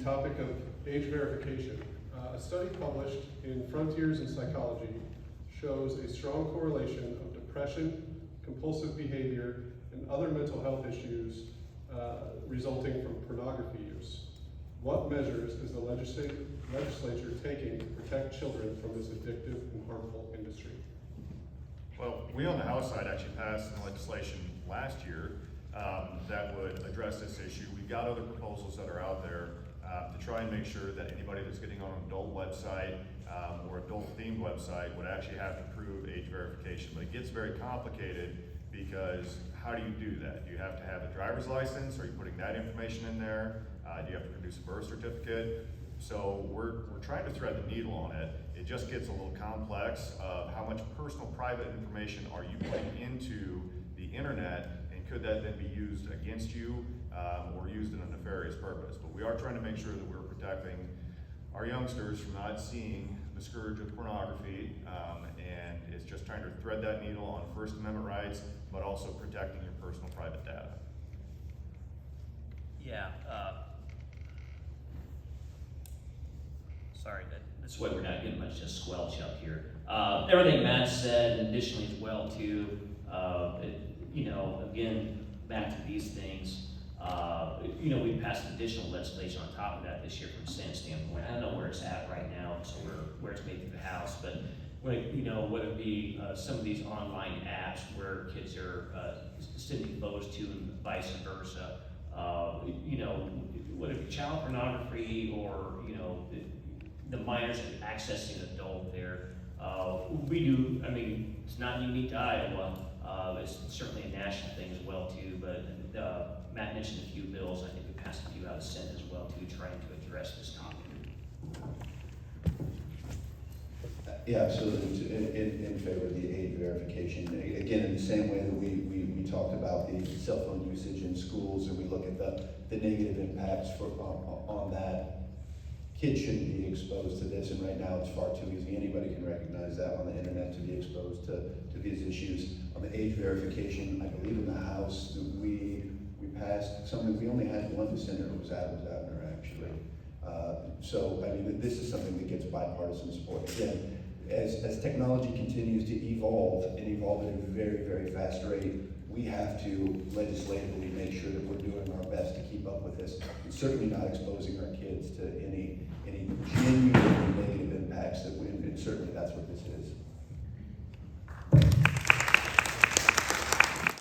topic of age verification. A study published in Frontiers in Psychology shows a strong correlation of depression, compulsive behavior, and other mental health issues resulting from pornography use. What measures is the legislature taking to protect children from this addictive and harmful industry? Well, we on the House side actually passed some legislation last year that would address this issue. We've got other proposals that are out there to try and make sure that anybody that's getting on an adult website or adult-themed website would actually have to prove age verification. But it gets very complicated because how do you do that? Do you have to have a driver's license? Are you putting that information in there? Do you have to produce a birth certificate? So we're trying to thread the needle on it. It just gets a little complex of how much personal private information are you putting into the internet, and could that then be used against you or used in a nefarious purpose? But we are trying to make sure that we're protecting our youngsters from not seeing the scourge of pornography, and it's just trying to thread that needle on First Amendment rights, but also protecting your personal private data. Yeah. Sorry, that's why we're not getting much just squelch up here. Everything Matt said, and additionally as well too, again, back to these things, we passed additional legislation on top of that this year from a Senate standpoint. I don't know where it's at right now, so where it's made through the House, but whether it be some of these online apps where kids are sending photos to and vice versa, whether it be child pornography or, the minors accessing an adult there. We do, it's not unique to Iowa. It's certainly a national thing as well too, but Matt mentioned a few bills. I think we passed a few out of the Senate as well too, trying to address this topic. Yeah, absolutely. In favor of the age verification. Again, in the same way that we talked about the cell phone usage in schools, and we look at the negative impacts on that. Kids shouldn't be exposed to this, and right now it's far too easy. Anybody can recognize that on the internet to be exposed to these issues. On the age verification, I believe in the House, we passed something. We only had one dissenter. It was Adams Abner, actually. This is something that gets bipartisan support. Again, as technology continues to evolve and evolve at a very, very fast rate, we have to legislatively make sure that we're doing our best to keep up with this, and certainly not exposing our kids to any genuinely negative impacts and certainly that's what this is.